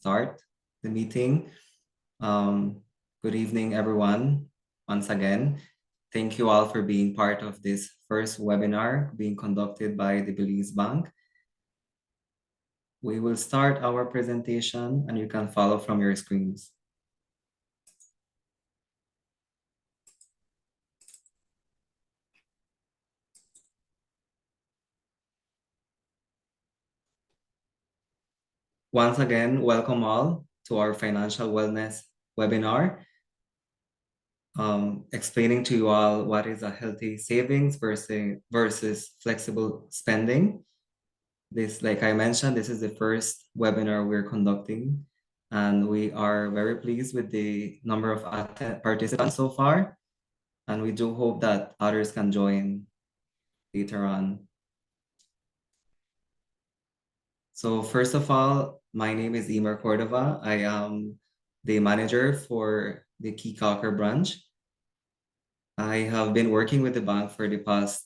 start the meeting. Um, Good evening, everyone. Once again, thank you all for being part of this first webinar being conducted by the Belize Bank. We will start our presentation and you can follow from your screens. Once again, welcome all to our financial wellness webinar, explaining to you all what is a healthy savings versus flexible spending. This, like I mentioned, this is the first webinar we're conducting, and we are very pleased with the number of participants so far, and we do hope that others can join later on. So first of all, my name is Emer Cordova. I am the manager for the Key Calker branch. I have been working with the bank for the past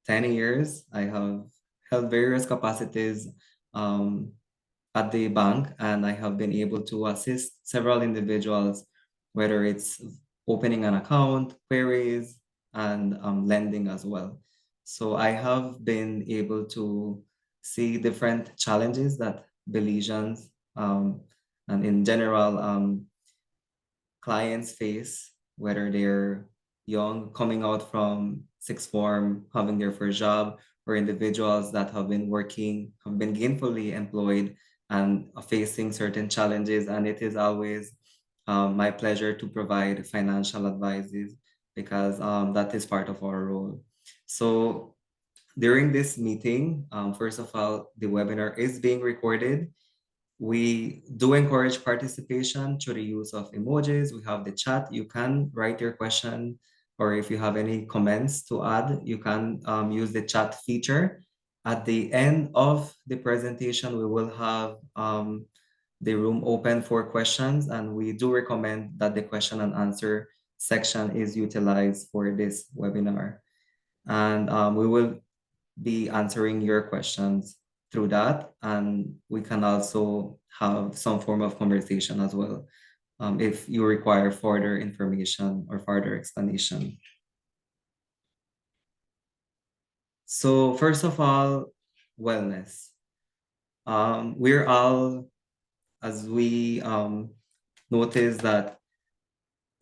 10 years. I have held various capacities at the bank, and I have been able to assist several individuals, whether it's opening an account, queries, and lending as well. So I have been able to see different challenges that Belizeans and in general clients face, whether they're young, coming out from sixth form, having their first job, or individuals that have been working, have been gainfully employed and are facing certain challenges. And it is always my pleasure to provide financial advices because that is part of our role. So during this meeting, first of all, the webinar is being recorded. We do encourage participation through the use of emojis. We have the chat. You can write your question, or if you have any comments to add, you can use the chat feature. At the end of the presentation, we will have the room open for questions, and we do recommend that the question and answer section is utilized for this webinar. And we will be answering your questions through that. And we can also have some form of conversation as well if you require further information or further explanation. So first of all, wellness. We're all, as we notice that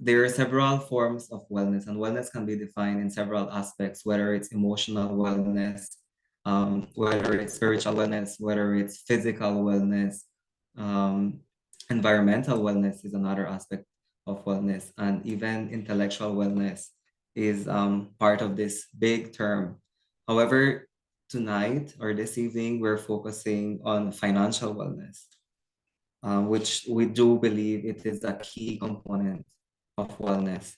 there are several forms of wellness, and wellness can be defined in several aspects, whether it's emotional wellness, whether it's spiritual wellness, whether it's physical wellness, um, environmental wellness is another aspect of wellness, and even intellectual wellness is part of this big term. However, tonight or this evening, we're focusing on financial wellness, which we do believe it is a key component of wellness.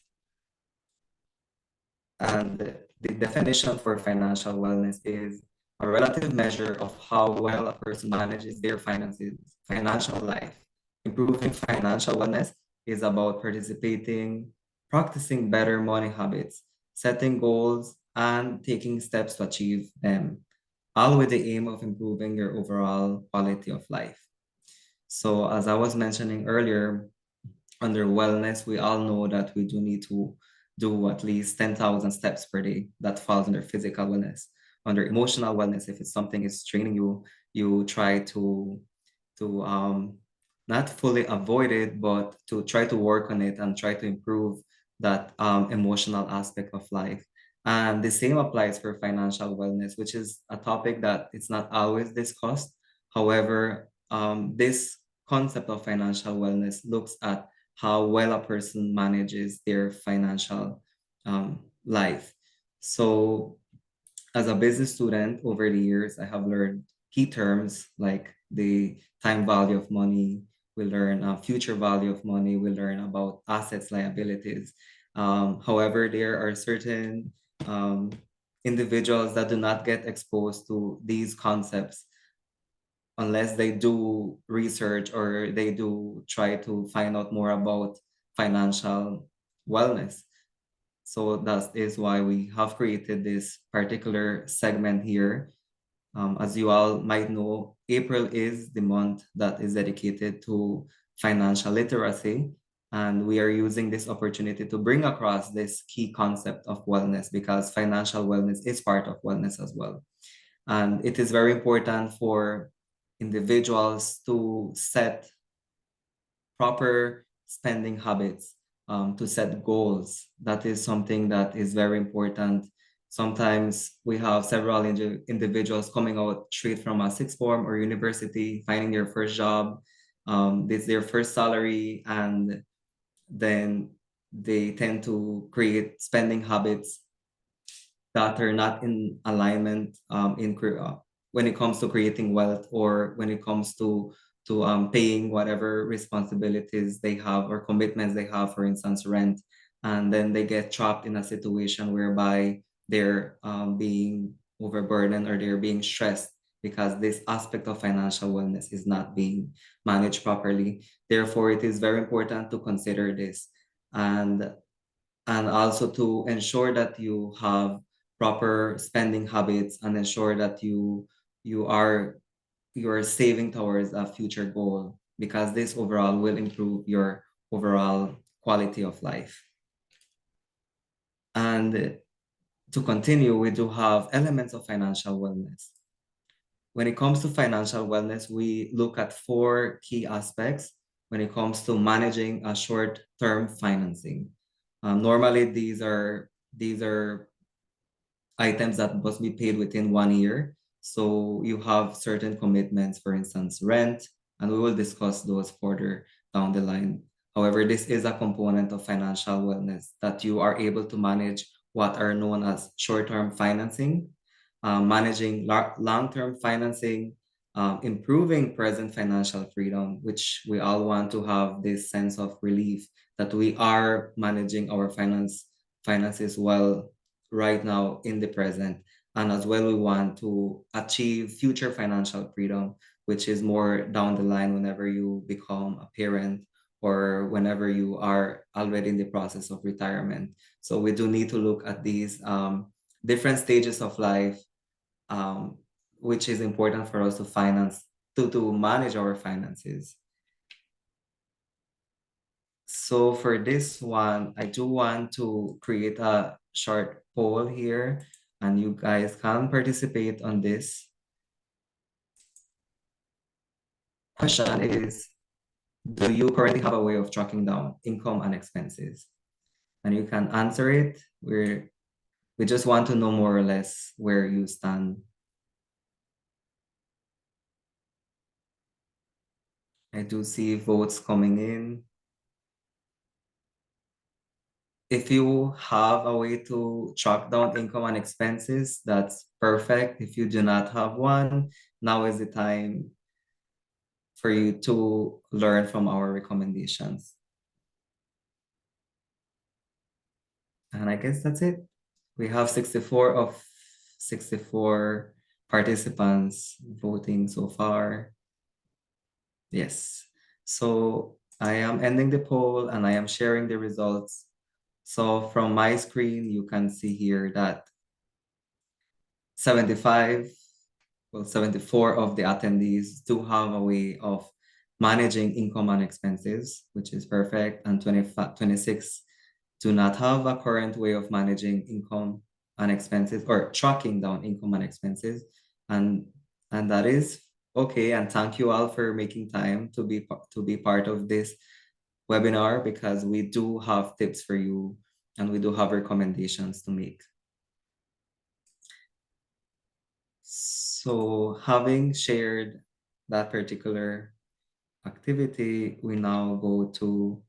And the definition for financial wellness is a relative measure of how well a person manages their finances, financial life. Improving financial wellness is about participating, practicing better money habits, setting goals, and taking steps to achieve them, all with the aim of improving your overall quality of life. So as I was mentioning earlier, under wellness, we all know that we do need to do at least 10,000 steps per day. That falls under physical wellness. Under emotional wellness, if it's something is training you, you try to not fully avoid it, but to try to work on it and try to improve that emotional aspect of life. And the same applies for financial wellness, which is a topic that it's not always discussed. However, this concept of financial wellness looks at how well a person manages their financial life. So as a business student over the years, I have learned key terms like the time value of money. We learn future value of money. We learn about assets, liabilities. However, there are certain individuals that do not get exposed to these concepts unless they do research or they do try to find out more about financial wellness. So that is why we have created this particular segment here As you all might know, April is the month that is dedicated to financial literacy. And we are using this opportunity to bring across this key concept of wellness because financial wellness is part of wellness as well. And it is very important for individuals to set proper spending habits, to set goals. That is something that is very important. Sometimes we have several individuals coming out straight from a sixth form or university, finding their first job. This is their first salary, and then they tend to create spending habits that are not in alignment when it comes to creating wealth or when it comes to paying whatever responsibilities they have or commitments they have, for instance, rent, and then they get trapped in a situation whereby they're being overburdened or they're being stressed because this aspect of financial wellness is not being managed properly. Therefore, it is very important to consider this and and also to ensure that you have proper spending habits and ensure that you are you're saving towards a future goal because this overall will improve your overall quality of life. And to continue, we do have elements of financial wellness. When it comes to financial wellness, we look at four key aspects when it comes to managing a short-term financing. Normally, these are items that must be paid within 1 year. So you have certain commitments, for instance, rent, and we will discuss those further down the line. However, this is a component of financial wellness that you are able to manage what are known as short-term financing, managing long-term financing, improving present financial freedom, which we all want to have this sense of relief that we are managing our finances well right now in the present. And as well, we want to achieve future financial freedom, which is more down the line whenever you become a parent or whenever you are already in the process of retirement. So we do need to look at these different stages of life, um, which is important for us to to manage our finances. So for this one, I do want to create a short poll here and you guys can participate on this. Question is, do you currently have a way of tracking down income and expenses? And you can answer it. We just want to know more or less where you stand. I do see votes coming in. If you have a way to track down income and expenses, that's perfect. If you do not have one, now is the time for you to learn from our recommendations. And I guess that's it. We have 64 of 64 participants voting so far. Yes. So I am ending the poll and I am sharing the results. So from my screen, you can see here that 75, well, 74 of the attendees do have a way of managing income and expenses, which is perfect, and 26 do not have a current way of managing income and expenses or tracking down income and expenses. And that is okay. And thank you all for making time to be part of this webinar because we do have tips for you and we do have recommendations to make. So having shared that particular activity, we now go to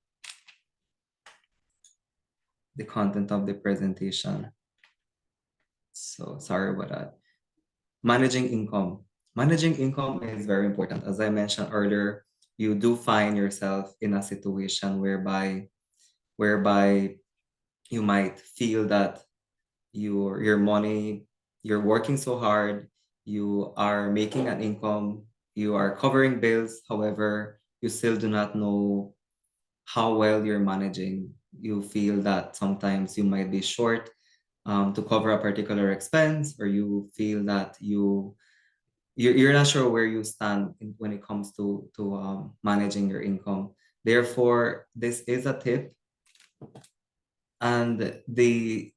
the content of the presentation. So sorry about that. Managing income. Managing income is very important. As I mentioned earlier, you do find yourself in a situation whereby you might feel that your money, you're working so hard, you are making an income, you are covering bills. However, you still do not know how well you're managing. You feel that sometimes you might be short to cover a particular expense, or you feel that you're not sure where you stand when it comes to managing your income. Therefore, this is a tip, and the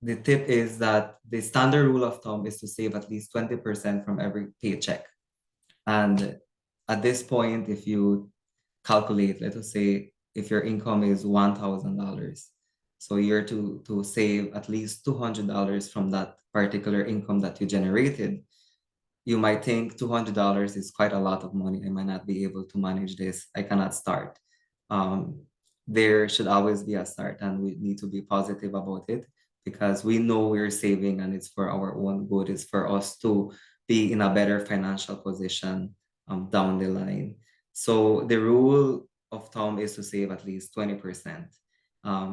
tip is that the standard rule of thumb is to save at least 20% from every paycheck. And at this point, if you calculate, let us say if your income is $1,000, so you're to save at least $200 from that particular income that you generated. You might think $200 is quite a lot of money. I might not be able to manage this. I cannot start. Um, there should always be a start, and we need to be positive about it because we know we're saving and it's for our own good. It's for us to be in a better financial position down the line. So the rule of thumb is to save at least 20%.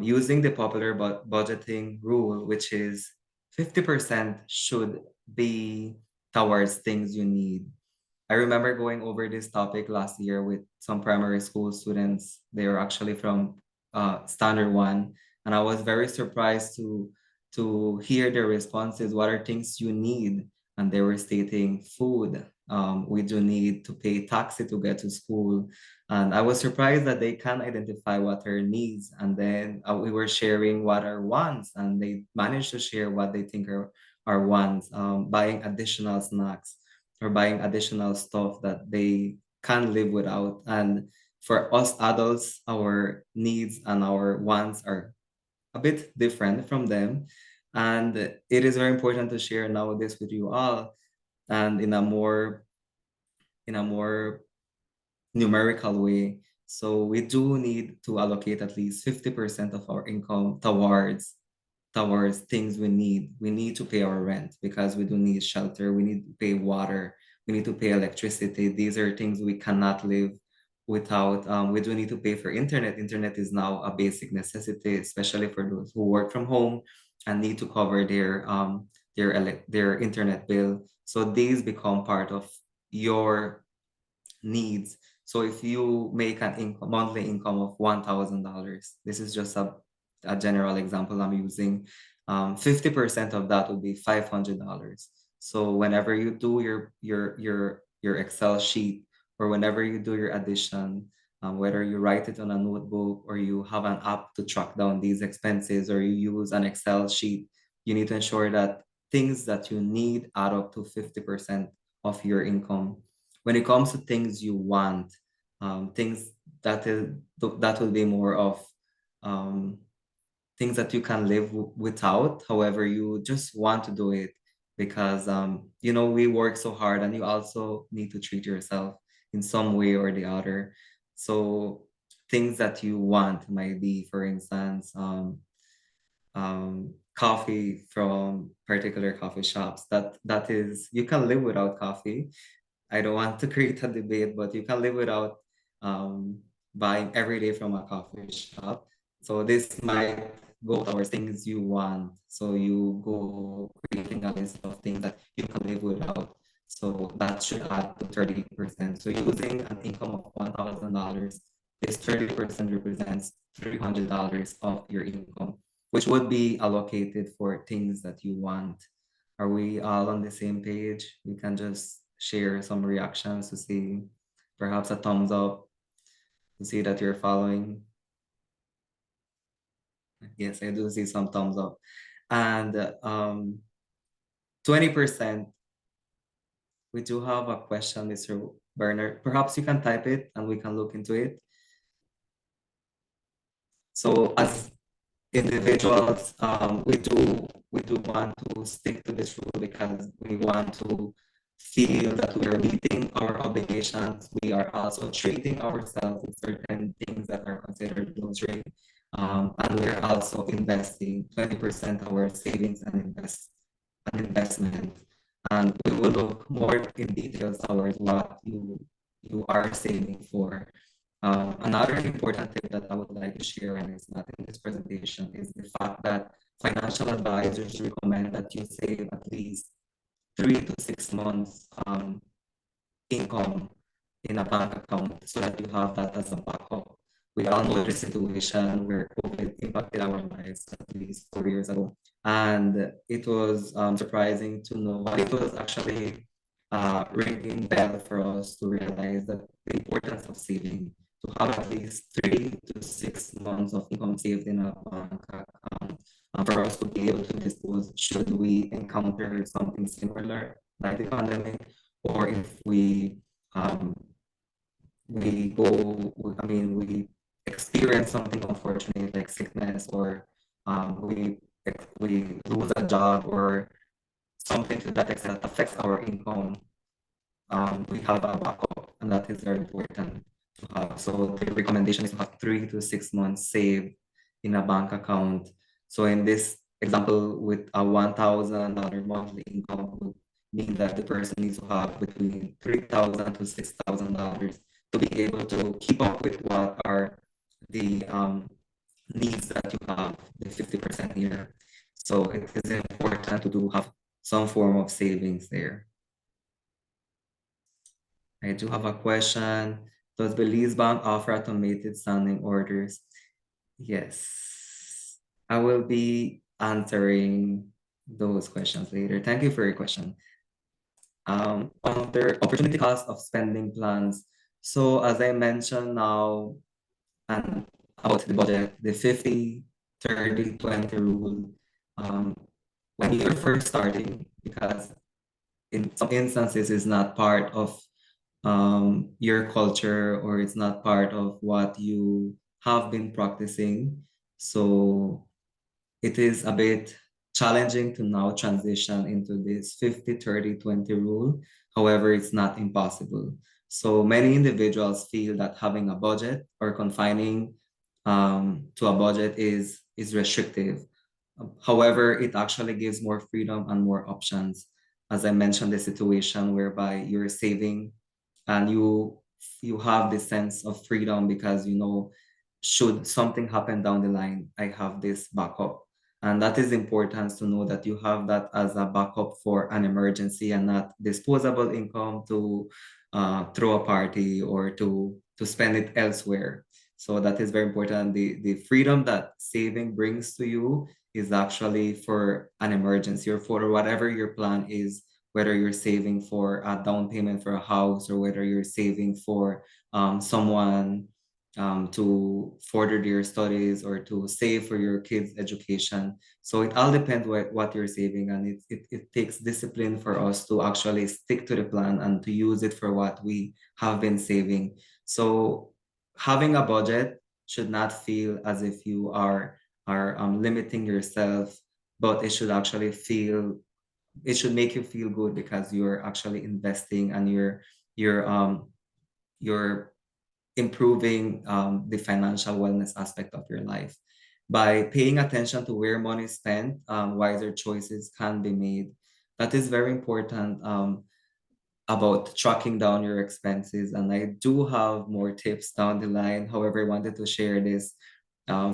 Using the popular budgeting rule, which is 50% should be towards things you need. I remember going over this topic last year with some primary school students. They were actually from standard one, and I was very surprised to hear their responses. What are things you need? And they were stating food. We do need to pay taxi to get to school. And I was surprised that they can identify what are needs. And then we were sharing what are wants, and they managed to share what they think are wants, buying additional snacks or buying additional stuff that they can live without. And for us adults, our needs and our wants are a bit different from them. And it is very important to share now this with you all and in a more numerical way. So we do need to allocate at least 50% of our income towards things we need. We need to pay our rent because we do need shelter. We need to pay water. We need to pay electricity. These are things we cannot live without. We do need to pay for internet. Internet is now a basic necessity, especially for those who work from home and need to cover their internet bill. So these become part of your needs. So if you make an income, monthly income of $1,000, this is just a general example I'm using. 50% of that would be $500. So whenever you do your Excel sheet or whenever you do your addition, whether you write it on a notebook or you have an app to track down these expenses or you use an Excel sheet, you need to ensure that things that you need add up to 50% of your income. When it comes to things you want, things that will be more of um, things that you can live without. However, you just want to do it because we work so hard, and you also need to treat yourself in some way or the other. So things that you want might be, for instance, coffee from particular coffee shops. That is, you can live without coffee. I don't want to create a debate, but you can live without um, buying every day from a coffee shop. So this might go towards things you want. So you go creating a list of things that you can live without. So that should add to 30%. So using an income of $1,000, this 30% represents $300 of your income, which would be allocated for things that you want. Are we all on the same page? We can just share some reactions to see perhaps a thumbs up to see that you're following. Yes, I do see some thumbs up. And 20%, we do have a question, Mr. Bernard. Perhaps you can type it and we can look into it. So as individuals, we do want to stick to this rule because we want to feel that we are meeting our obligations. We are also treating ourselves with certain things that are considered luxury. And we are also investing 20% of our savings and investment. And we will look more in details towards what you are saving for. Another important tip that I would like to share, and it's not in this presentation, is the fact that financial advisors recommend that you save at least 3 to 6 months income in a bank account so that you have that as a backup. We all know the situation where COVID impacted our lives at least 4 years ago. And it was surprising to know, but it was actually ringing bell for us to realize that the importance of saving, to have at least 3 to 6 months of income saved in a bank account, for us to be able to dispose should we encounter something similar like the pandemic, or if um, we experience something unfortunate like sickness, or we lose a job, or something to that extent affects our income, we have a backup, and that is very important to have. So the recommendation is to have 3 to 6 months saved in a bank account. So in this example, with a $1,000 monthly income, would mean that the person needs to have between $3,000 to $6,000 to be able to keep up with what are the needs that you have, the 50% here. So it is important to do have some form of savings there. I do have a question. Does Belize Bank offer automated standing orders? Yes. I will be answering those questions later. Thank you for your question. Under opportunity cost of spending plans. So as I mentioned now, and about the budget, the 50/30/20 rule, um, when you're first starting, because in some instances it's not part of your culture, or it's not part of what you have been practicing. So it is a bit challenging to now transition into this 50/30/20 rule. However, it's not impossible. So many individuals feel that having a budget or confining to a budget is restrictive. However, it actually gives more freedom and more options. As I mentioned, the situation whereby you're saving and you have this sense of freedom because you know, should something happen down the line, I have this backup. And that is important to know that you have that as a backup for an emergency, and not disposable income to throw a party or to spend it elsewhere. So that is very important. The freedom that saving brings to you is actually for an emergency, or for whatever your plan is, whether you're saving for a down payment for a house, or whether you're saving for someone to further their studies, or to save for your kids' education. So it all depends what you're saving, and it takes discipline for us to actually stick to the plan and to use it for what we have been saving. So having a budget should not feel as if you are limiting yourself, but it should actually feel, it should make you feel good because you're actually investing, and you're improving the financial wellness aspect of your life. By paying attention to where money is spent, wiser choices can be made. That is very important about tracking down your expenses. And I do have more tips down the line. However, I wanted to share this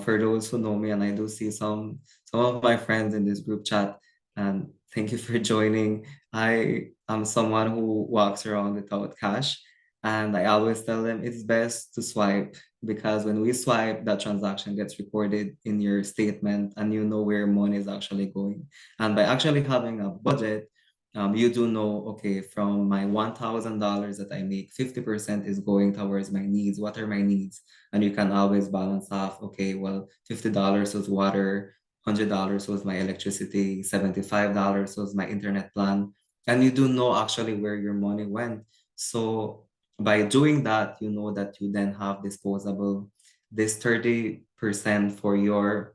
for those who know me, and I do see some of my friends in this group chat. And thank you for joining. I am someone who walks around without cash, and I always tell them it's best to swipe, because when we swipe, that transaction gets recorded in your statement, and you know where money is actually going. And by actually having a budget, you do know, okay, from my $1,000 that I make, 50% is going towards my needs. What are my needs? And you can always balance off, okay, well, $50 was water, $100 was my electricity, $75 was my internet plan. And you do know actually where your money went. So by doing that, you know that you then have disposable, this 30% for your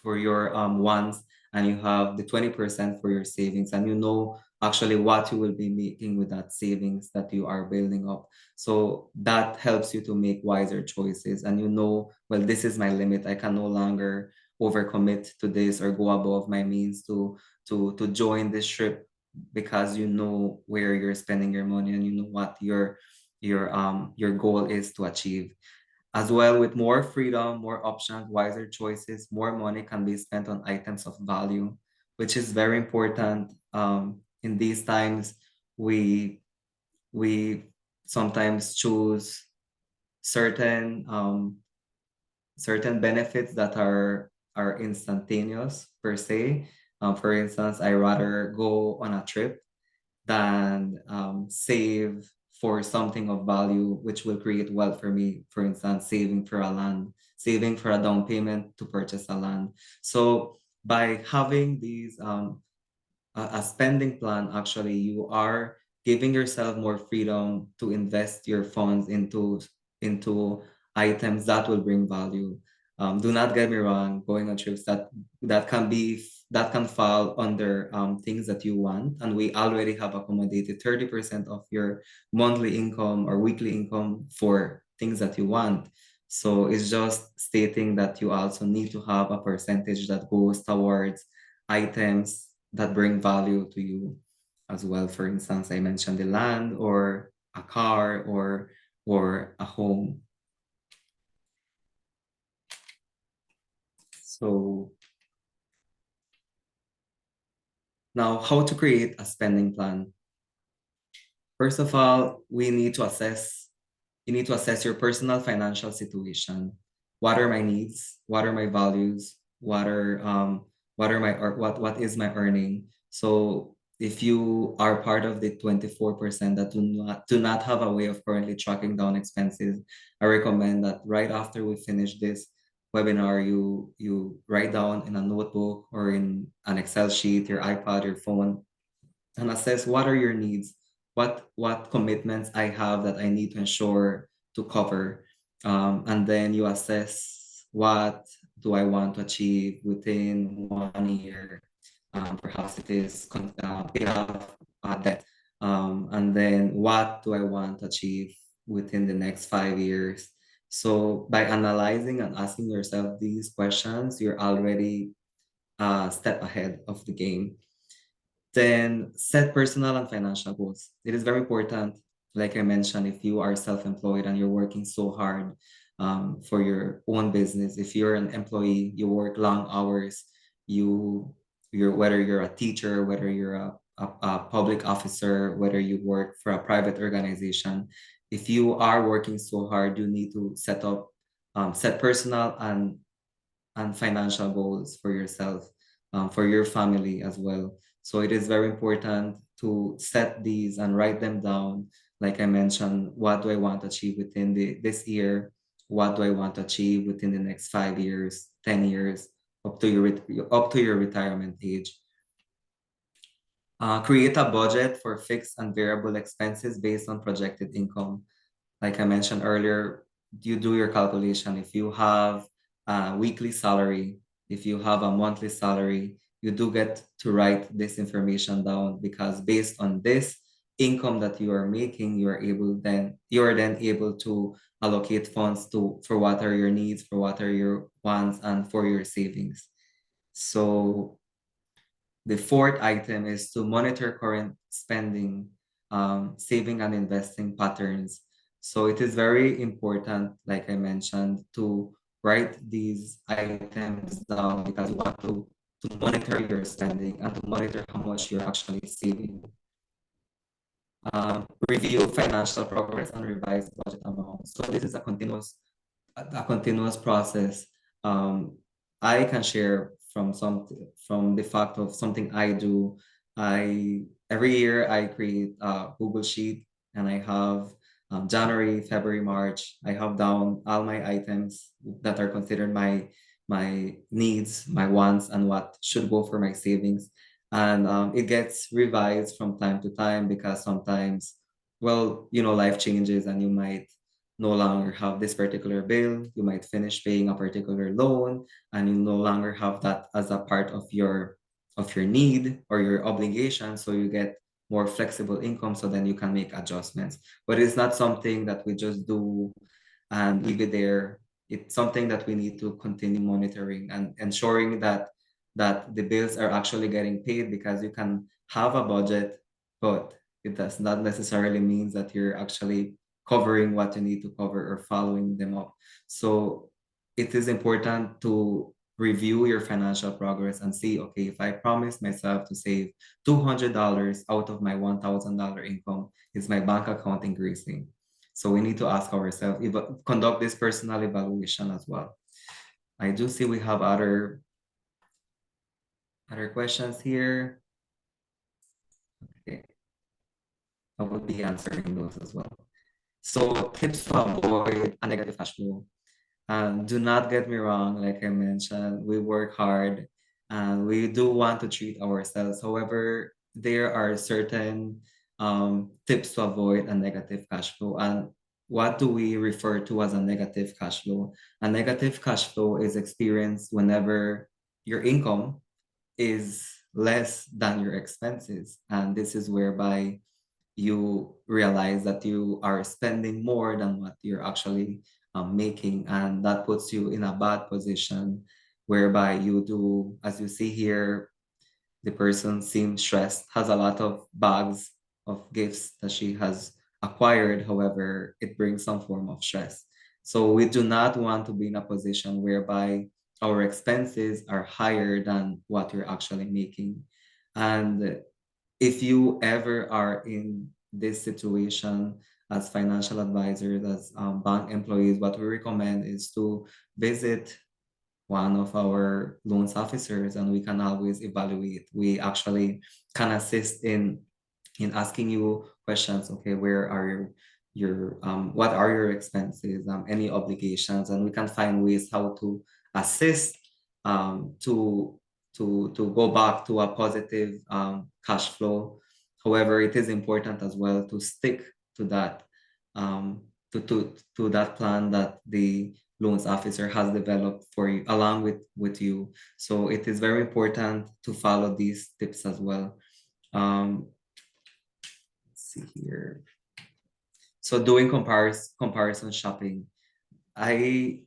wants, and you have the 20% for your savings, and you know actually what you will be making with that savings that you are building up. So that helps you to make wiser choices, and you know, well, this is my limit. I can no longer overcommit to this or go above my means to join this trip, because you know where you're spending your money, and you know what your goal is to achieve. As well, with more freedom, more options, wiser choices, more money can be spent on items of value, which is very important. In these times, we we sometimes choose certain certain benefits that are instantaneous per se. For instance, I rather go on a trip than save for something of value, which will create wealth for me. For instance, saving for a land, saving for a down payment to purchase a land. So by having these a spending plan, actually, you are giving yourself more freedom to invest your funds into items that will bring value. Do not get me wrong, going on trips that can fall under things that you want, and we already have accommodated 30% of your monthly income or weekly income for things that you want. So it's just stating that you also need to have a percentage that goes towards items that bring value to you as well. For instance, I mentioned the land or a car or a home. So now how to create a spending plan. First of all, you need to assess your personal financial situation. What are my needs? What are my values? What are my or what is my earning? So if you are part of the 24% that do not have a way of currently tracking down expenses, I recommend that right after we finish this webinar, you write down in a notebook or in an Excel sheet, your iPad, your phone, and assess what are your needs, what commitments I have that I need to ensure to cover, and then you assess what do I want to achieve within 1 year. Perhaps it is pay off debt, and then what do I want to achieve within the next 5 years. So by analyzing and asking yourself these questions, you're already a step ahead of the game. Then set personal and financial goals. It is very important. Like I mentioned, if you are self-employed and you're working so hard for your own business, if you're an employee, you work long hours, you're whether you're a teacher, whether you're a public officer, whether you work for a private organization, if you are working so hard, you need to set personal and financial goals for yourself, for your family as well. So it is very important to set these and write them down. Like I mentioned, what do I want to achieve within this year? What do I want to achieve within the next 5 years, 10 years, up to your retirement age? Create a budget for fixed and variable expenses based on projected income. Like I mentioned earlier, you do your calculation. If you have a weekly salary, if you have a monthly salary, you do get to write this information down, because based on this income that you are making, you are then able to allocate funds to for what are your needs, for what are your wants, and for your savings. So the fourth item is to monitor current spending, saving and investing patterns. So it is very important, like I mentioned, to write these items down, because you want to monitor your spending and to monitor how much you're actually saving. Review financial progress and revise budget amounts. So this is a continuous process. Um, I can share from the fact of something I do. I every year I create a Google Sheet, and I have January, February, March. I have down all my items that are considered my needs, my wants, and what should go for my savings. And it gets revised from time to time, because sometimes, well, life changes and you might no longer have this particular bill. You might finish paying a particular loan, and you no longer have that as a part of your need or your obligation. So you get more flexible income, so then you can make adjustments. But it's not something that we just do and leave it there. It's something that we need to continue monitoring and ensuring that the bills are actually getting paid, because you can have a budget, but it does not necessarily mean that you're actually covering what you need to cover or following them up. So it is important to review your financial progress and see, okay, if I promise myself to save $200 out of my $1,000 income, is my bank account increasing? So we need to ask ourselves, conduct this personal evaluation as well. I do see we have other questions here. Okay. I would be answering those as well. So tips to avoid a negative cash flow. Do not get me wrong, like I mentioned, we work hard and we do want to treat ourselves. However, there are certain tips to avoid a negative cash flow. And what do we refer to as a negative cash flow? A negative cash flow is experienced whenever your income is less than your expenses. And this is whereby you realize that you are spending more than what you're actually making. And that puts you in a bad position whereby you do, as you see here, the person seems stressed, has a lot of bags of gifts that she has acquired. However, it brings some form of stress. So we do not want to be in a position whereby our expenses are higher than what you're actually making. And if you ever are in this situation as financial advisors, as bank employees, what we recommend is to visit one of our loans officers and we can always evaluate. We actually can assist in asking you questions. Okay, where are your what are your expenses, any obligations, and we can find ways how to assist to to go back to a positive cash flow. However, it is important as well to stick to that to that plan that the loans officer has developed for you along with you. So it is very important to follow these tips as well. Let's see here. So doing comparison shopping. I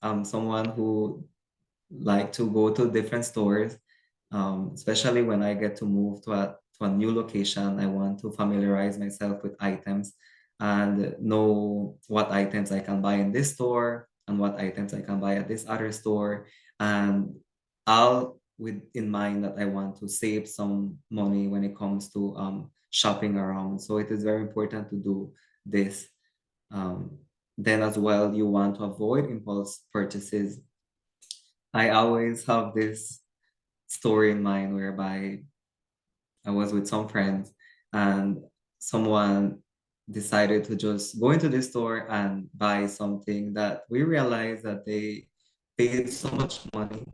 am someone who like to go to different stores, especially when I get to move to a new location. I want to familiarize myself with items and know what items I can buy in this store and what items I can buy at this other store. And all with in mind that I want to save some money when it comes to shopping around. So it is very important to do this. Um, then as well, you want to avoid impulse purchases. I always have this story in mind whereby I was with some friends and someone decided to just go into the store and buy something that we realized that they paid so much money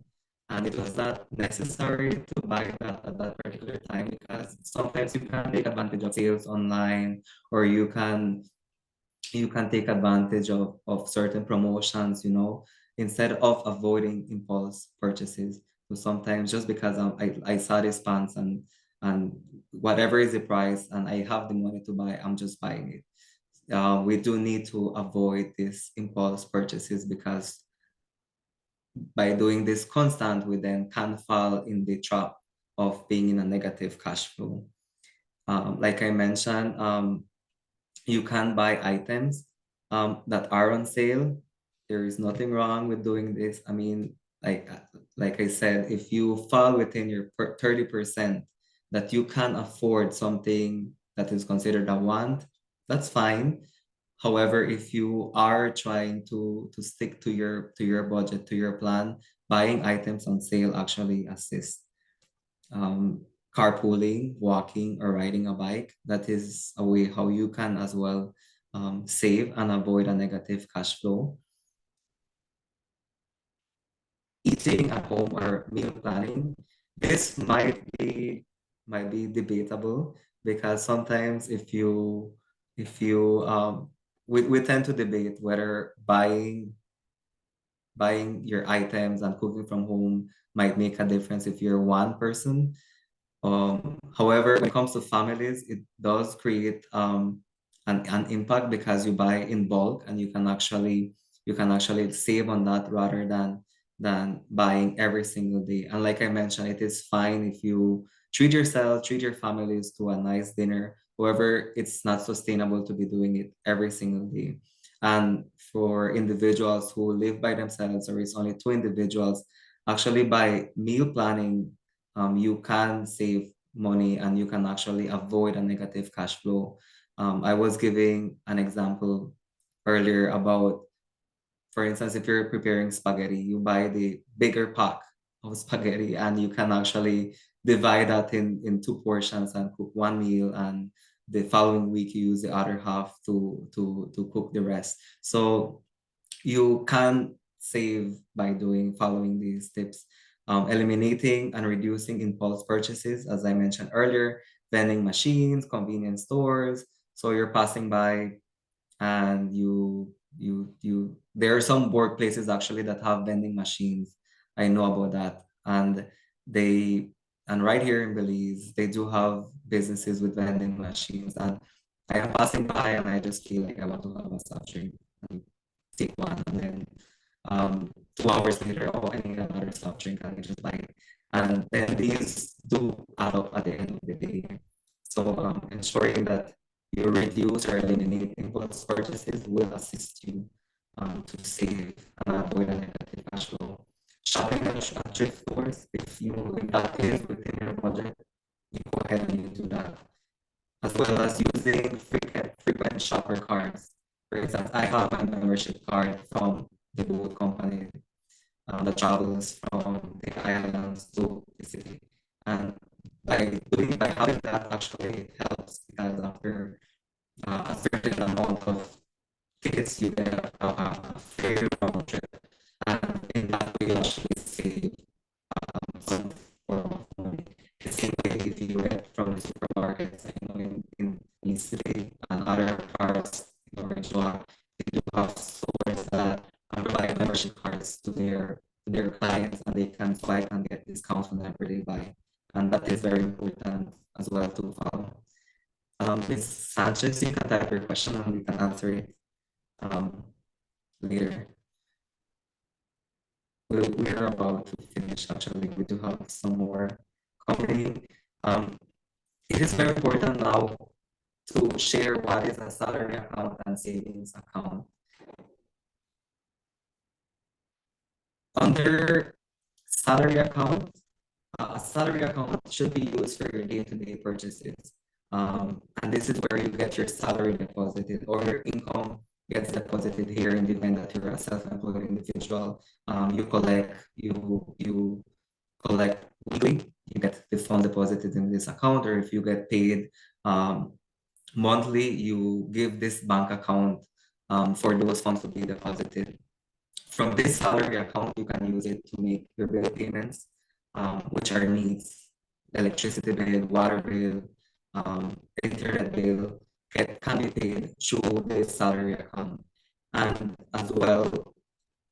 and it was not necessary to buy that at that particular time because sometimes you can take advantage of sales online or you can take advantage of certain promotions, instead of avoiding impulse purchases. So sometimes just because I saw this pants and whatever is the price and I have the money to buy, I'm just buying it. We do need to avoid these impulse purchases because by doing this constant, we then can fall in the trap of being in a negative cash flow. Like I mentioned, you can buy items that are on sale. There is nothing wrong with doing this. I mean, like like I said, if you fall within your 30% that you can afford something that is considered a want, that's fine. However, if you are trying to stick to your budget, to your plan, buying items on sale actually assists. um, Carpooling, walking, or riding a bike. That is a way how you can as well save and avoid a negative cash flow. Eating at home or meal planning. This might be debatable because sometimes if you we tend to debate whether buying your items and cooking from home might make a difference if you're one person. However, when it comes to families, it does create an impact because you buy in bulk and you can actually save on that rather than buying every single day. And like I mentioned, it is fine if you treat yourself, treat your families to a nice dinner. However, it's not sustainable to be doing it every single day. And for individuals who live by themselves, or it's only two individuals, actually by meal planning you can save money and you can actually avoid a negative cash flow. I was giving an example earlier about, for instance, if you're preparing spaghetti, you buy the bigger pack of spaghetti and you can actually divide that in two portions and cook one meal and the following week you use the other half to cook the rest. So you can save by doing following these tips. Eliminating and reducing impulse purchases, as I mentioned earlier, vending machines, convenience stores. So you're passing by and you there are some workplaces actually that have vending machines. I know about that. They and right here in Belize, they do have businesses with vending machines. And I am passing by and I just feel like I want to have a soft drink and take one. And then 2 hours later, oh, I need another soft drink and I just buy it. And then these do add up at the end of the day. So ensuring that you reduce or eliminate impulse purchases will assist you to save and avoid a negative cash flow. Shopping at thrift stores, if that is within your budget, you go ahead and you do that. As well as using frequent shopper cards. For instance, I have a membership card from the boat company that travels from the islands to the city. And by having that actually helps because after a certain amount of tickets you get a fair round trip. And in that way you actually save some form of money. The same way if you get from the supermarkets, in East City and other parts in Orange, they do have stores that provide membership cards to their clients and they can swipe and get discounts whenever they buy. And that is very important as well to follow. Ms. Sanchez, you can type your question and we can answer it um, later. We're about to finish actually. We do have some more coming. Um, it is very important now to share what is a salary account and savings account. Under salary account, a salary account should be used for your day-to-day purchases. And this is where you get your salary deposited or your income gets deposited here in the event that you're a self-employed individual. You collect weekly, you get the fund deposited in this account, or if you get paid monthly, you give this bank account for those funds to be deposited. From this salary account, you can use it to make your bill payments, which are needs, electricity bill, water bill, internet bill, can be paid through this salary account. And as well,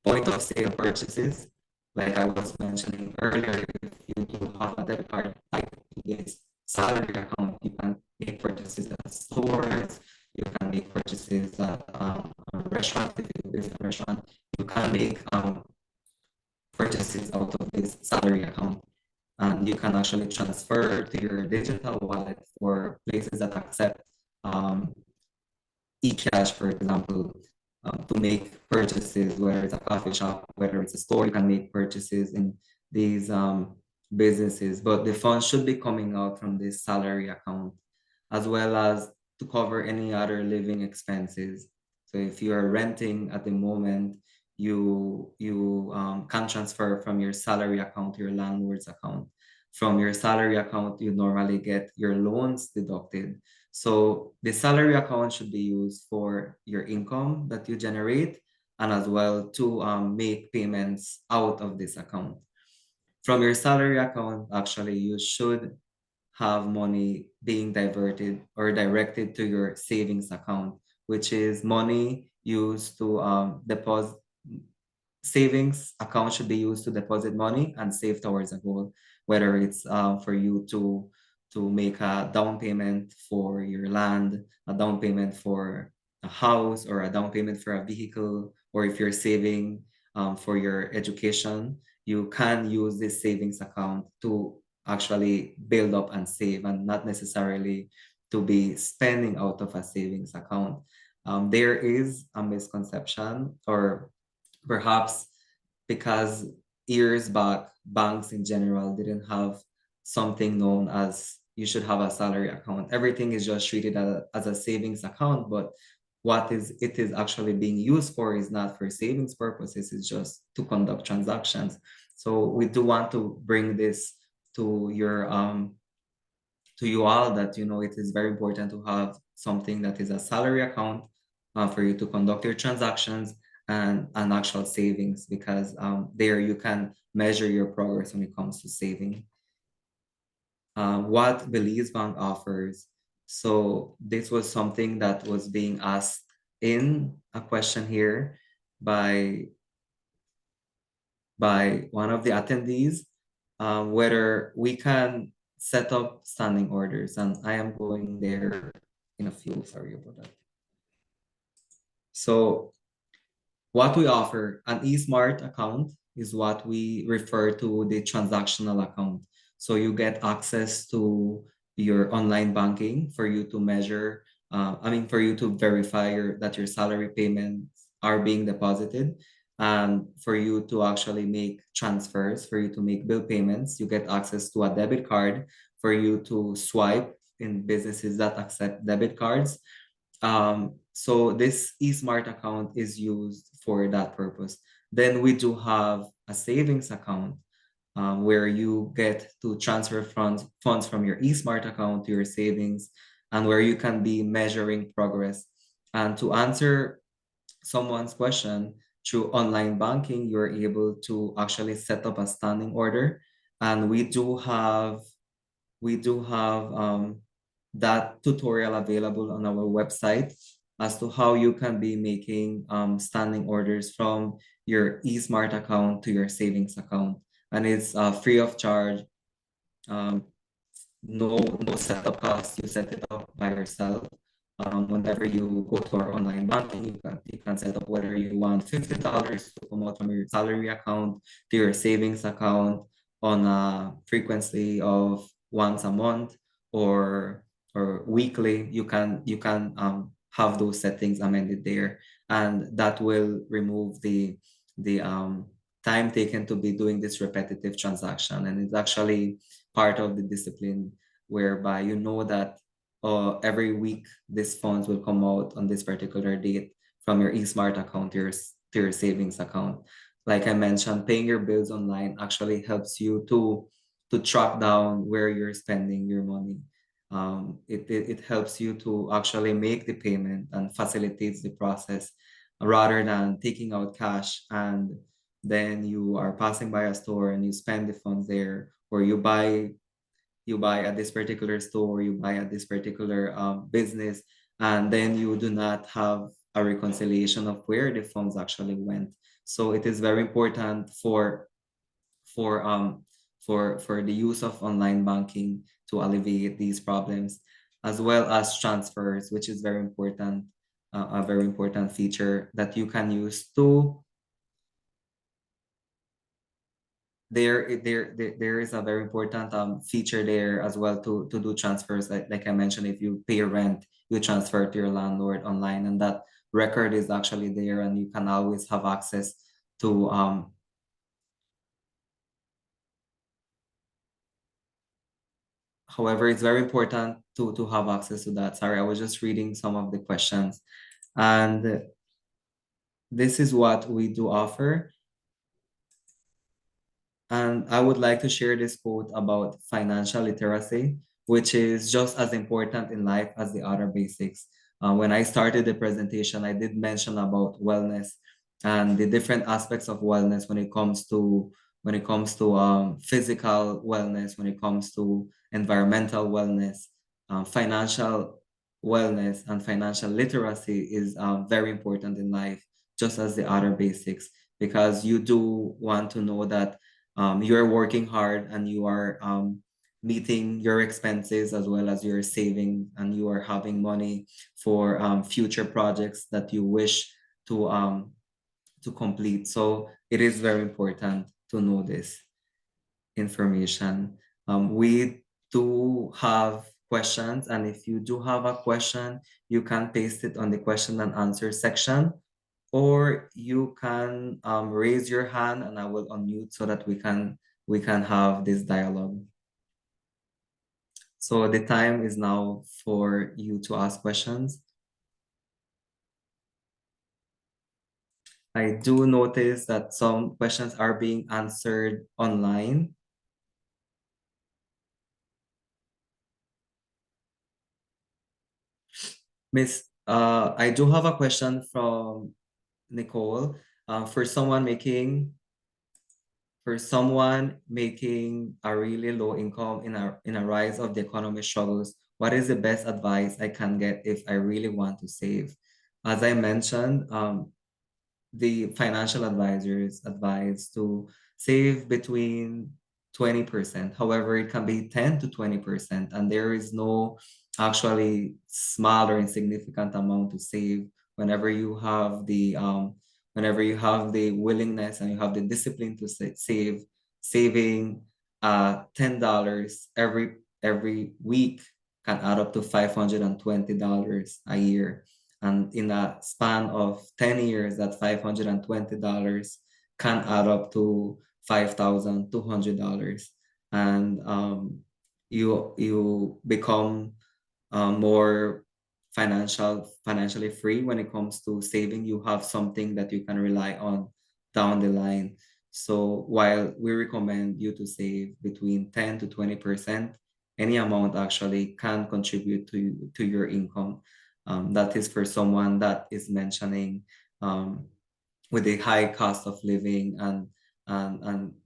point of sale purchases, like I was mentioning earlier, if you do have a debit card tied to this salary account, you can make purchases at stores, you can make purchases at a restaurant, if you visit a restaurant, you can make purchases out of this salary account. And you can actually transfer to your digital wallet for places that accept e-cash, for example, to make purchases, whether it's a coffee shop, whether it's a store, you can make purchases in these businesses. But the funds should be coming out from this salary account, as well as to cover any other living expenses. So if you are renting at the moment, you can transfer from your salary account to your landlord's account. From your salary account, you normally get your loans deducted. So the salary account should be used for your income that you generate and as well to make payments out of this account. From your salary account, actually, you should have money being diverted or directed to your savings account, which is money used to deposit. Savings account should be used to deposit money and save towards a goal, whether it's for you to make a down payment for your land, a down payment for a house, or a down payment for a vehicle, or if you're saving for your education, you can use this savings account to actually build up and save and not necessarily to be spending out of a savings account. There is a misconception, or perhaps because years back, banks in general didn't have something known as you should have a salary account. Everything is just treated as a savings account, but what is it is actually being used for is not for savings purposes, it's just to conduct transactions. So we do want to bring this to your to you all that it is very important to have something that is a salary account for you to conduct your transactions and an actual savings because there you can measure your progress when it comes to saving. What Belize Bank offers. So this was something that was being asked in a question here by one of the attendees, whether we can set up standing orders. And I am going there in a few, sorry about that. So what we offer, an eSmart account is what we refer to the transactional account. So you get access to your online banking for you to measure, for you to verify that your salary payments are being deposited, and for you to actually make transfers, for you to make bill payments. You get access to a debit card for you to swipe in businesses that accept debit cards. So this eSmart account is used for that purpose. Then we do have a savings account where you get to transfer funds from your eSmart account to your savings, and where you can be measuring progress. And to answer someone's question, through online banking, you're able to actually set up a standing order. And we do have that tutorial available on our website as to how you can be making standing orders from your eSmart account to your savings account. And it's free of charge. Um, no setup cost. You set it up by yourself. Whenever you go to our online banking, you can set up whether you want $50 to come out from your salary account to your savings account on a frequency of once a month or weekly. You can have those settings amended there, and that will remove the time taken to be doing this repetitive transaction. And it's actually part of the discipline whereby you know that every week these funds will come out on this particular date from your eSmart account to your savings account. Like I mentioned, paying your bills online actually helps you to track down where you're spending your money. It helps you to actually make the payment and facilitates the process rather than taking out cash and then you are passing by a store and you spend the funds there, or you buy at this particular store, you buy at this particular business, and then you do not have a reconciliation of where the funds actually went. So it is very important for um for the use of online banking to alleviate these problems, as well as transfers, which is very important, a very important feature that you can use to there is a very important feature there as well to do transfers. Like I mentioned, if you pay rent, you transfer to your landlord online, and that record is actually there, and you can always have access to. However, it's very important to have access to that. Sorry, I was just reading some of the questions, and this is what we do offer. And I would like to share this quote about financial literacy, which is just as important in life as the other basics. When I started the presentation, I did mention about wellness and the different aspects of wellness when it comes to physical wellness, when it comes to environmental wellness, financial wellness, and financial literacy is very important in life, just as the other basics, because you do want to know that you're working hard and you are meeting your expenses as well as you're saving, and you are having money for future projects that you wish to complete. So it is very important to know this information. We do have questions, and if you do have a question, you can paste it on the question and answer section, or you can raise your hand and I will unmute so that we can have this dialogue. So the time is now for you to ask questions. I do notice that some questions are being answered online. Miss, I do have a question from Nicole. For someone making a really low income in a rise of the economy struggles, what is the best advice I can get if I really want to save? As I mentioned, the financial advisors advise to save between 20%. However, it can be 10 to 20%, and there is no actually small or insignificant amount to save whenever you have the willingness and you have the discipline to save. Saving $10 every week can add up to $520 a year. And in a span of 10 years, that $520 can add up to $5,200. And you become more financially free when it comes to saving. You have something that you can rely on down the line. So while we recommend you to save between 10 to 20%, any amount actually can contribute to your income. That is for someone that is mentioning with the high cost of living and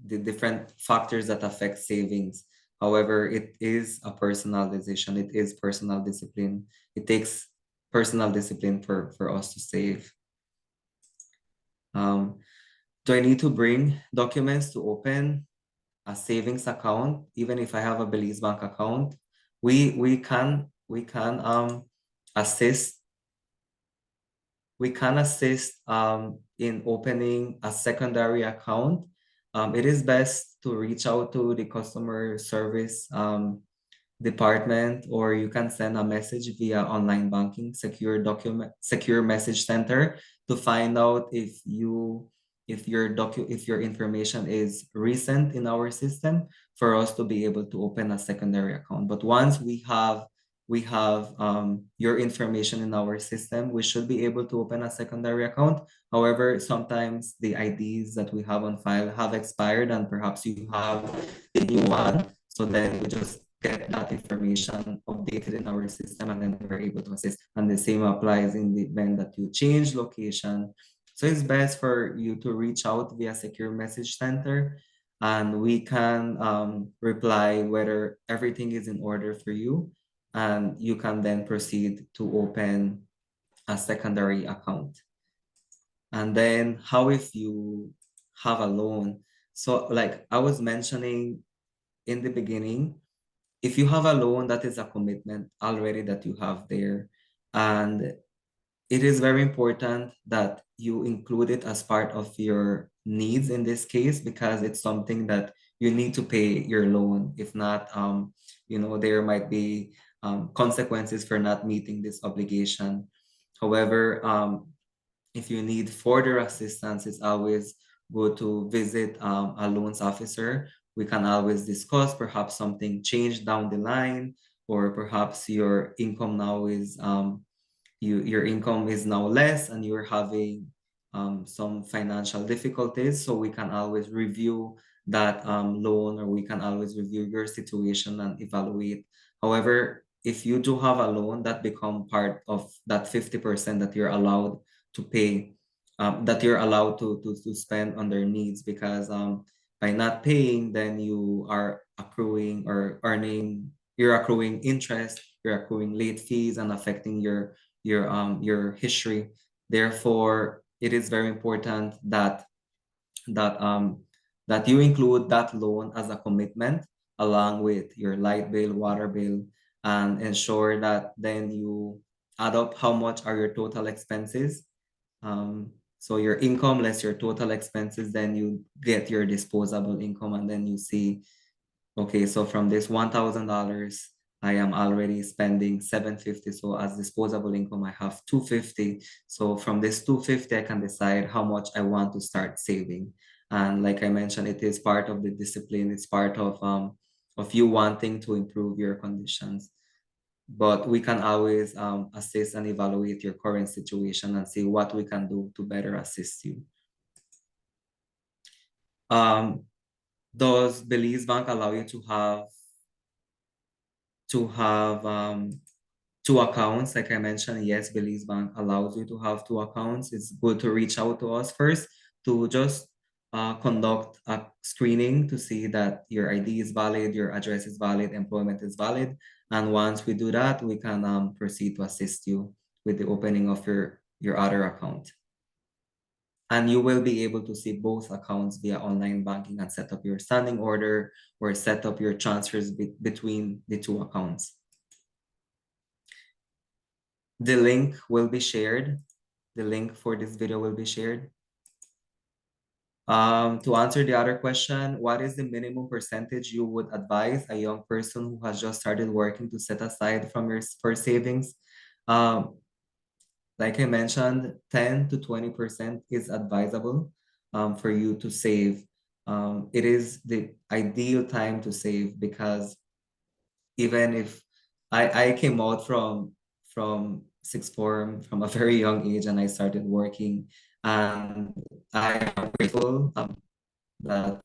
the different factors that affect savings. However, it is a personal decision. It is personal discipline. It takes personal discipline for us to save. Um, do I need to bring documents to open a savings account, even if I have a Belize bank account? We can assist in opening a secondary account. It is best to reach out to the customer service department, or you can send a message via online banking secure message center to find out if your information is recent in our system for us to be able to open a secondary account. But once we have your information in our system, we should be able to open a secondary account. However, sometimes the IDs that we have on file have expired and perhaps you have a new one. So then we just get that information updated in our system and then we're able to assist. And the same applies in the event that you change location. So it's best for you to reach out via secure message center and we can reply whether everything is in order for you, and you can then proceed to open a secondary account. And then how if you have a loan? So like I was mentioning in the beginning, if you have a loan, that is a commitment already that you have there. And it is very important that you include it as part of your needs in this case, because it's something that you need to pay your loan. If not, there might be consequences for not meeting this obligation. However, if you need further assistance, it's always good to visit a loans officer. We can always discuss perhaps something changed down the line, or perhaps your income now is your income is now less and you're having some financial difficulties. So we can always review that loan, or we can always review your situation and evaluate. However, if you do have a loan, that become part of that 50% that you're allowed to pay, that you're allowed to spend on their needs, because by not paying, then you are accruing or you're accruing interest, you're accruing late fees and affecting your history. Therefore, it is very important that um that you include that loan as a commitment along with your light bill, water bill, and ensure that then you add up how much are your total expenses. So your income less your total expenses, then you get your disposable income, and then you see, okay, so from this $1,000, I am already spending 750. So as disposable income, I have 250. So from this 250, I can decide how much I want to start saving. And like I mentioned, it is part of the discipline. It's part of you wanting to improve your conditions. But we can always assist and evaluate your current situation and see what we can do to better assist you. Um, does Belize Bank allow you to have two accounts, like I mentioned, yes, Belize Bank allows you to have two accounts. It's good to reach out to us first to just conduct a screening to see that your ID is valid, your address is valid, employment is valid. And once we do that, we can proceed to assist you with the opening of your other account. And you will be able to see both accounts via online banking and set up your standing order or set up your transfers between the two accounts. The link will be shared. The link for this video will be shared. To answer the other question, what is the minimum percentage you would advise a young person who has just started working to set aside from your first savings? Um, like I mentioned, 10 to 20% is advisable for you to save. It is the ideal time to save because even if I came out from sixth form from a very young age and I started working, and I am grateful that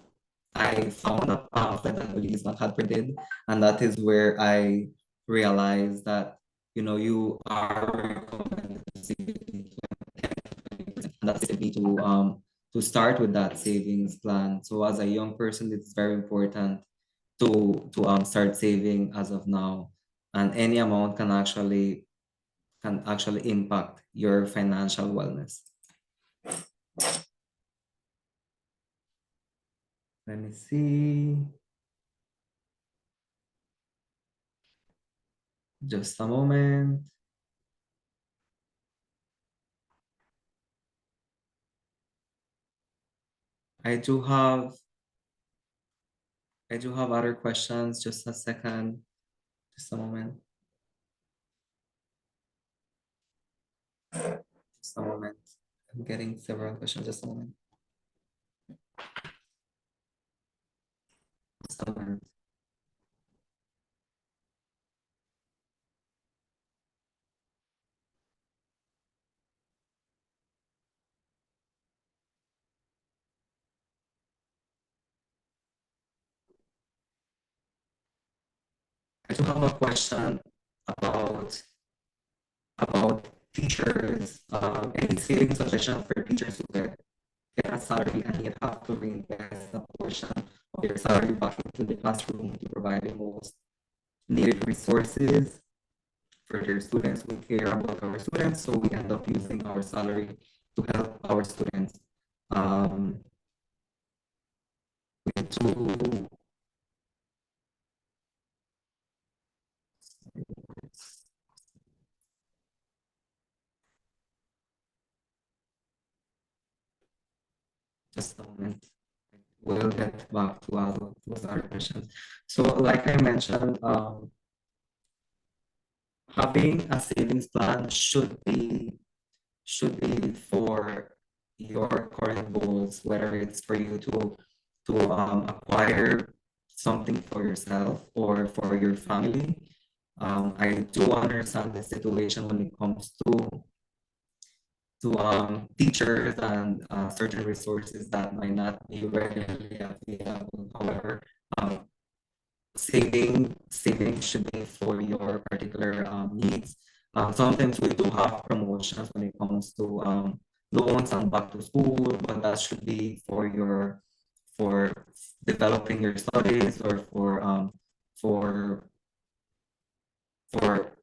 I found a pamphlet that Belize Bank had printed, and that is where I realized that you are recommended to save, and that's me to start with that savings plan. So as a young person, it's very important to start saving as of now, and any amount can actually impact your financial wellness. Let me see. Just a moment. I do have I do have other questions. Just a second. Just a moment. Just a moment. I'm getting several questions. Just a moment. Just a moment. I do have a question about about teachers. Any saving suggestion for teachers who get a salary and yet have to reinvest a portion of their salary back into the classroom to provide the most needed resources for their students. We care about our students, so we end up using our salary to help our students. Um, to just a moment. We'll get back to other questions. So, like I mentioned, having a savings plan should be for your current goals, whether it's for you to acquire something for yourself or for your family. I do understand the situation when it comes to teachers and certain resources that might not be readily available. However, um, saving should be for your particular needs. Sometimes we do have promotions when it comes to loans and back to school, but that should be for developing your studies or for for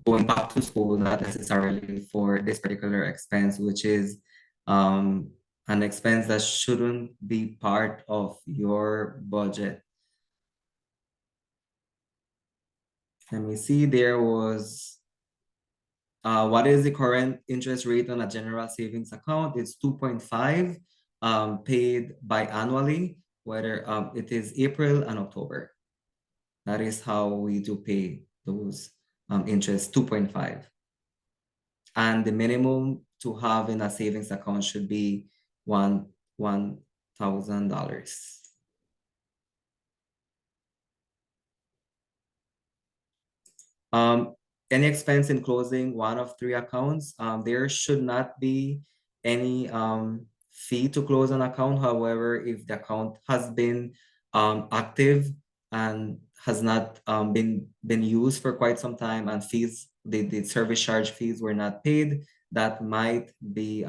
going back to school, not necessarily for this particular expense, which is um, an expense that shouldn't be part of your budget. Let me see, there was, what is the current interest rate on a general savings account? It's 2.5, paid biannually, whether it is April and October. That is how we do pay those interest, 2.5. And the minimum to have in a savings account should be $1,000. Um, any expense in closing one of three accounts, there should not be any fee to close an account. However, if the account has been active and has not been used for quite some time, and the service charge fees were not paid, that might be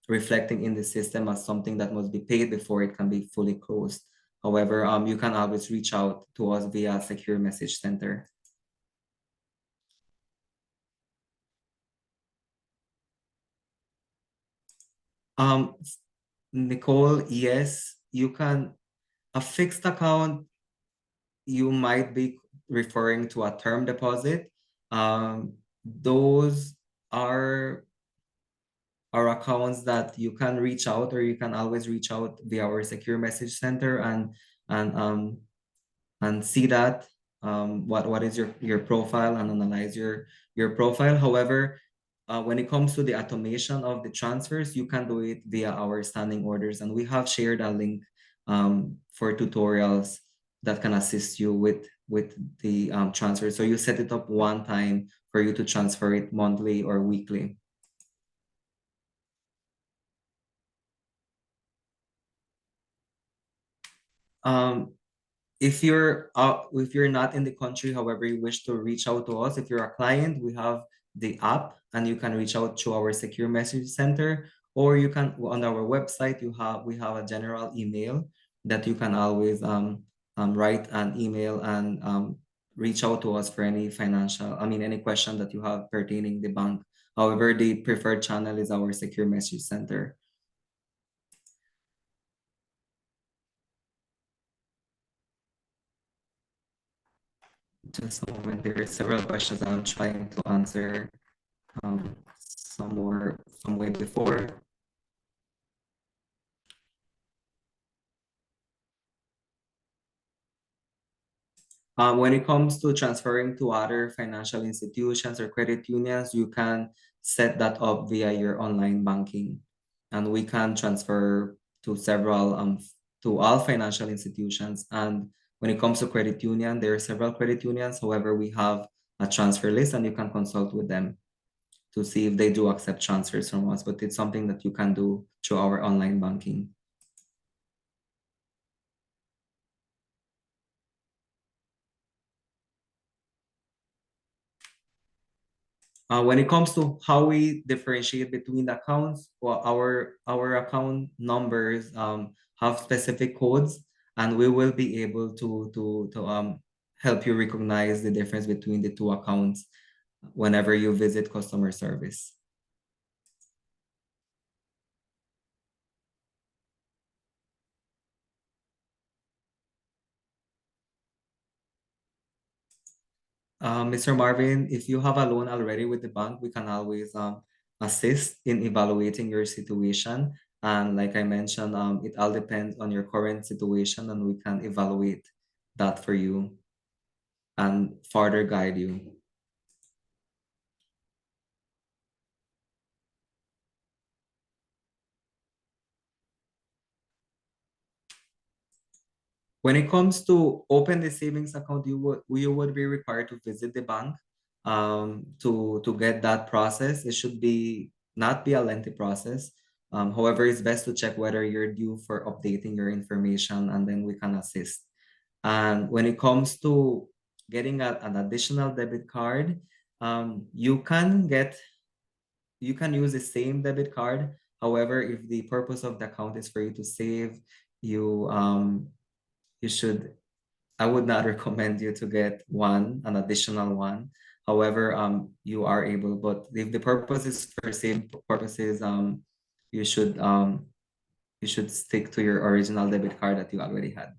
reflecting in the system as something that must be paid before it can be fully closed. However, you can always reach out to us via secure message center. Um, Nicole, yes, you can. A fixed account, you might be referring to a term deposit. Those are accounts that you can reach out, or you can always reach out via our secure message center, and um, and see that what is your profile, and analyze your profile. However, when it comes to the automation of the transfers, you can do it via our standing orders, and we have shared a link for tutorials that can assist you with the transfer. So you set it up one time for you to transfer it monthly or weekly. Um, if you're not in the country, however, you wish to reach out to us, if you're a client, we have the app, and you can reach out to our secure message center, or you can, on our website, we have a general email that you can always write an email, and reach out to us for any any question that you have pertaining the bank. However, the preferred channel is our secure message center. Just a moment, there are several questions I'm trying to answer. Some more some way before. When it comes to transferring to other financial institutions or credit unions, you can set that up via your online banking, and we can transfer to several to all financial institutions. And when it comes to credit union, there are several credit unions. However, we have a transfer list, and you can consult with them to see if they do accept transfers from us. But it's something that you can do through our online banking. When it comes to how we differentiate between the accounts, well, our account numbers have specific codes, and we will be able to help you recognize the difference between the two accounts whenever you visit customer service. Mr. Marvin, if you have a loan already with the bank, we can always assist in evaluating your situation. And like I mentioned, it all depends on your current situation, and we can evaluate that for you and further guide you. When it comes to open the savings account, you would be required to visit the bank to get that process. It should be not be a lengthy process. However, it's best to check whether you're due for updating your information, and then we can assist. And when it comes to getting an additional debit card, you can use the same debit card. However, if the purpose of the account is for you to save, you you should I would not recommend you to get an additional one. However, you are able, but if the purpose is for same purposes, you should um, you should stick to your original debit card that you already had.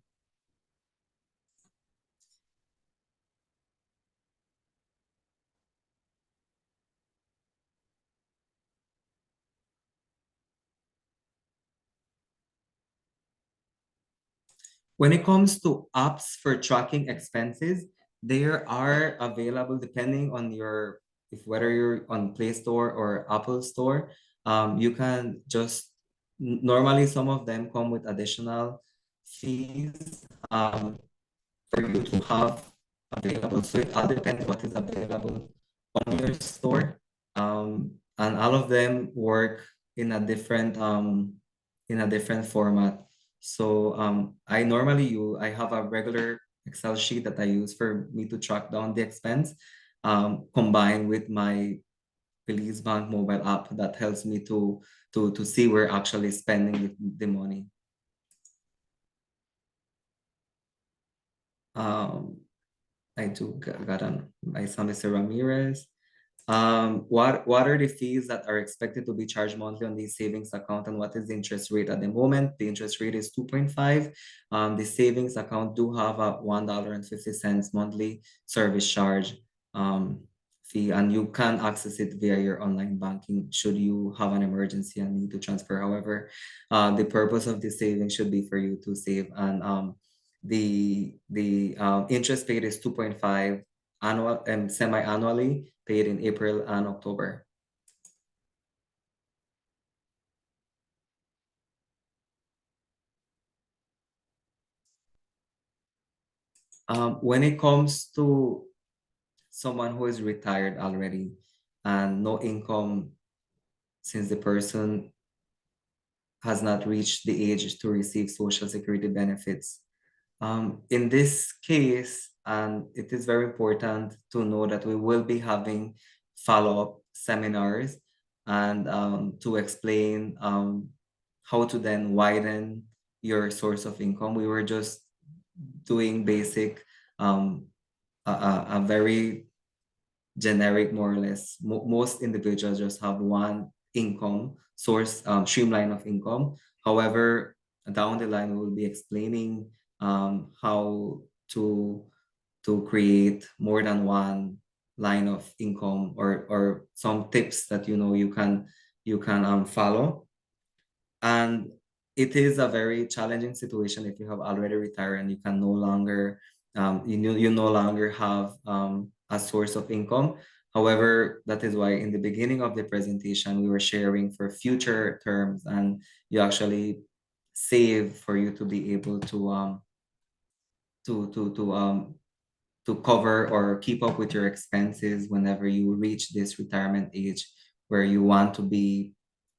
When it comes to apps for tracking expenses, there are available depending on your if whether you're on Play Store or Apple Store. You can just normally some of them come with additional fees for you to have available. So it all depends what is available on your store. And all of them work in a different format. So I have a regular Excel sheet that I use for me to track down the expense, combined with my Belize Bank mobile app that helps me to see where actually spending the money. Um, I do got on by some Mr. Ramirez. What are the fees that are expected to be charged monthly on the savings account, and what is the interest rate at the moment? The interest rate is 2.5. The savings account do have a $1.50 monthly service charge um, fee, and you can access it via your online banking should you have an emergency and need to transfer. However, the purpose of the savings should be for you to save, and the interest paid is 2.5 annual and semi-annually, paid in April and October. When it comes to someone who is retired already and no income since the person has not reached the age to receive Social Security benefits, in this case, and it is very important to know that we will be having follow-up seminars and to explain how to then widen your source of income. We were just doing basic, a very generic, more or less. Most individuals just have one income source, streamline of income. However, down the line, we will be explaining how to create more than one line of income, or some tips that you can follow. And it is a very challenging situation if you have already retired and you can no longer you no longer have a source of income. However, that is why in the beginning of the presentation we were sharing for future terms, and you actually save for you to be able to to to um to cover or keep up with your expenses whenever you reach this retirement age, where you want to be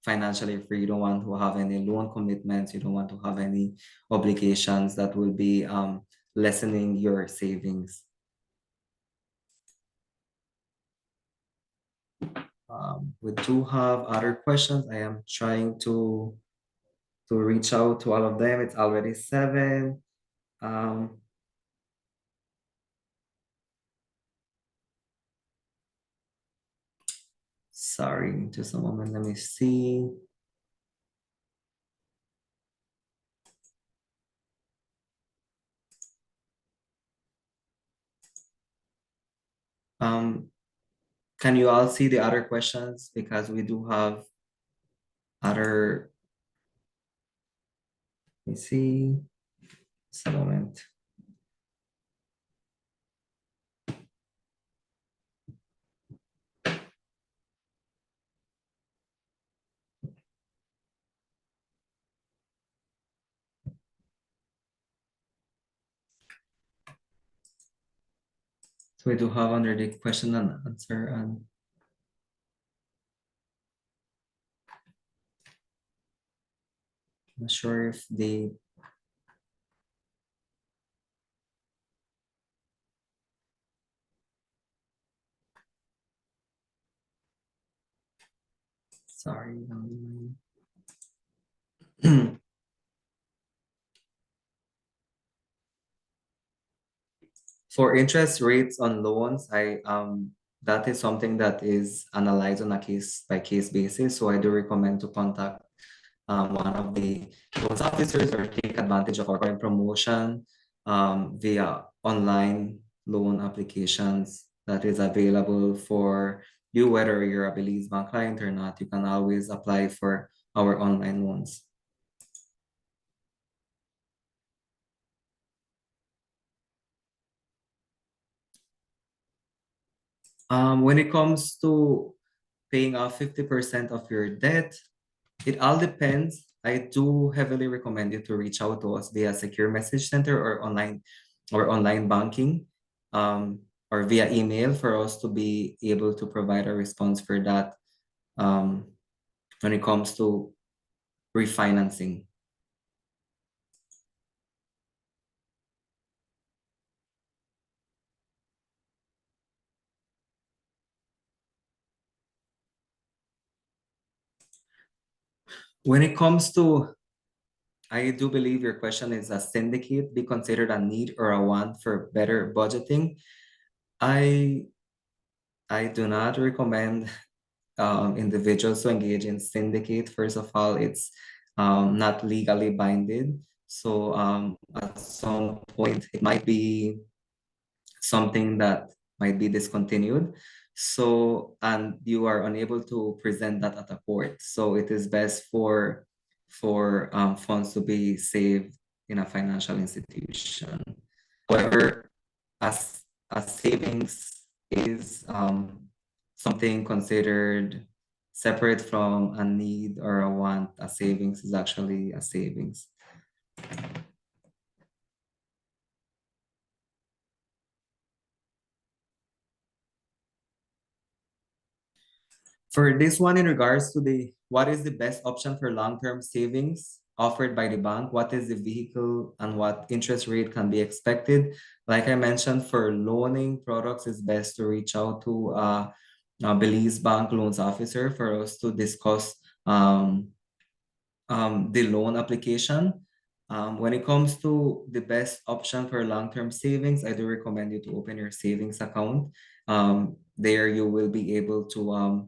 financially free. You don't want to have any loan commitments. You don't want to have any obligations that will be lessening your savings. We do have other questions. I am trying to reach out to all of them. It's already 7. Um, Sorry, just a moment. Let me see. Um, can you all see the other questions? Because we do have other, let me see, just a moment. So we do have under the question and answer, and I'm not sure if they, sorry. For interest rates on loans, that is something that is analyzed on a case by case basis. So I do recommend to contact one of the loans officers or take advantage of our current promotion via online loan applications that is available for you, whether you're a Belize Bank client or not. You can always apply for our online loans. When it comes to paying off 50% of your debt, it all depends. I do heavily recommend you to reach out to us via secure message center or online banking, or via email for us to be able to provide a response for that when it comes to refinancing. When it comes to, I do believe your question is a syndicate be considered a need or a want for better budgeting? I I do not recommend individuals to engage in syndicate. First of all, it's not legally binding. So at some point, it might be something that might be discontinued. So, and you are unable to present that at a court. So it is best for funds to be saved in a financial institution. However, as savings is something considered separate from a need or a want, a savings is actually a savings. For this one, in regards to the what is the best option for long-term savings offered by the bank, what is the vehicle and what interest rate can be expected? Like I mentioned, for loaning products, it's best to reach out to a Belize Bank loans officer for us to discuss the loan application. When it comes to the best option for long-term savings, I do recommend you to open your savings account. There you will be able to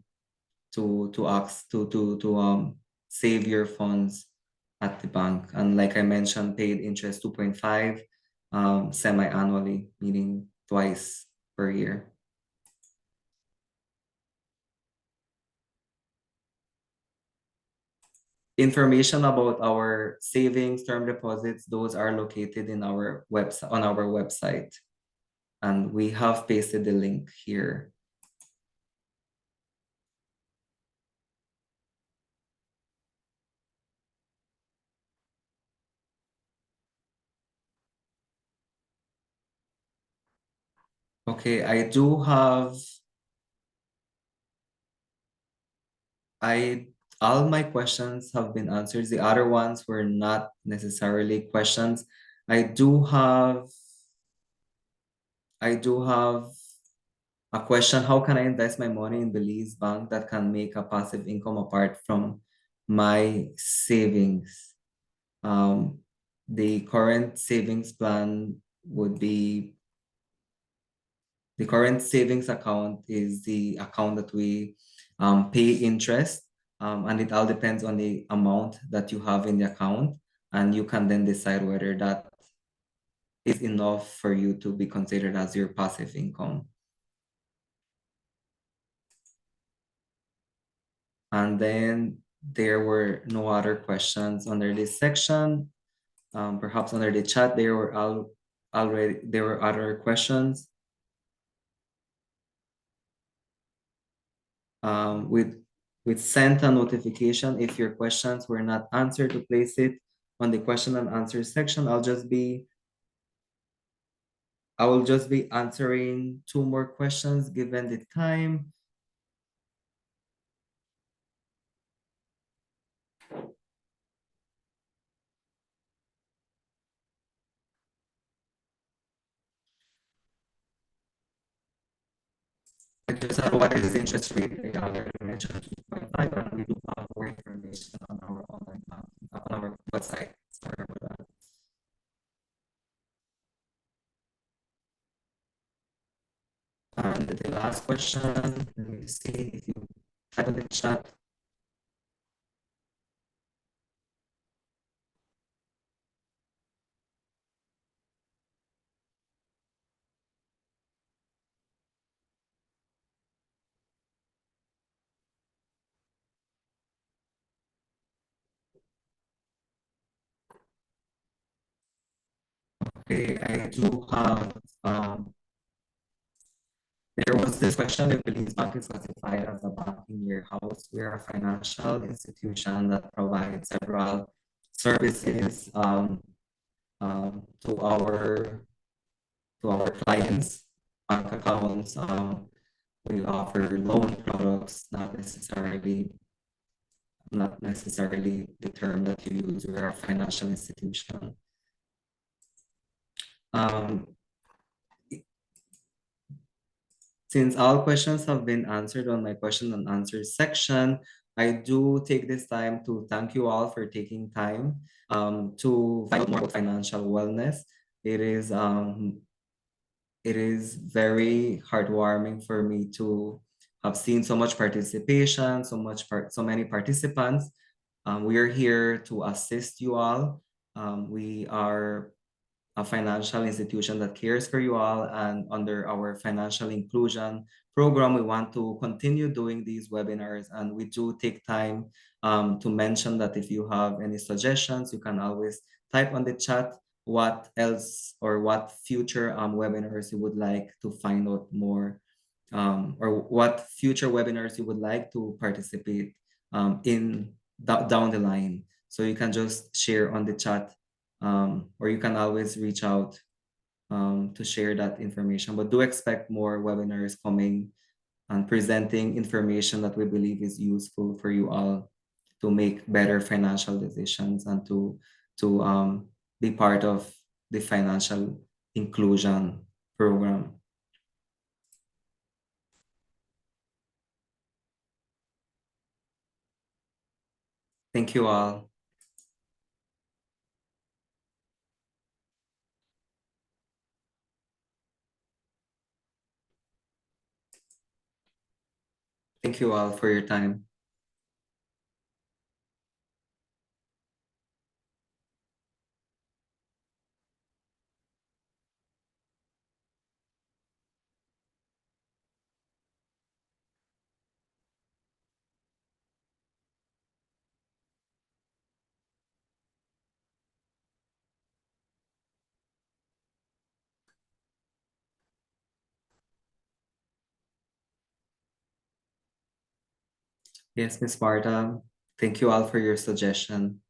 ask to save your funds at the bank. And like I mentioned, paid interest 2.5 semi-annually, meaning twice per year. Information about our savings, term deposits, those are located in our website on our website. And we have pasted the link here. Okay, I all my questions have been answered. The other ones were not necessarily questions. I do have I do have a question. How can I invest my money in Belize Bank that can make a passive income apart from my savings? Um, the current savings plan would be the current savings account is the account that we pay interest, and it all depends on the amount that you have in the account, and you can then decide whether that is enough for you to be considered as your passive income. And then there were no other questions under this section. Perhaps under the chat, there were other questions. With sent a notification if your questions were not answered to place it on the question and answer section. I will just be answering two more questions given the time. I just have what is interest rate? I already mentioned 2.5, and we do have more information on our online on our website. Sorry about that. And the last question, let me see if you type in the chat. Okay, I do have there was this question if Belize Bank is classified as a banking warehouse. We are a financial institution that provides several services to our clients, bank accounts. We offer loan products, not necessarily the term that you use. We are a financial institution. Um, Since all questions have been answered on my question and answer section, I do take this time to thank you all for taking time to find out more about financial wellness. It is um, it is very heartwarming for me to have seen so much participation, so many participants. We are here to assist you all. We are a financial institution that cares for you all. And under our financial inclusion program, we want to continue doing these webinars. And we do take time to mention that if you have any suggestions, you can always type on the chat what else or what future webinars you would like to find out more, or what future webinars you would like to participate in down the line. So you can just share on the chat, or you can always reach out to share that information. But do expect more webinars coming and presenting information that we believe is useful for you all to make better financial decisions and to be part of the financial inclusion program. Thank you all. Thank you all for your time. Yes, Miss Marta. Thank you all for your suggestion.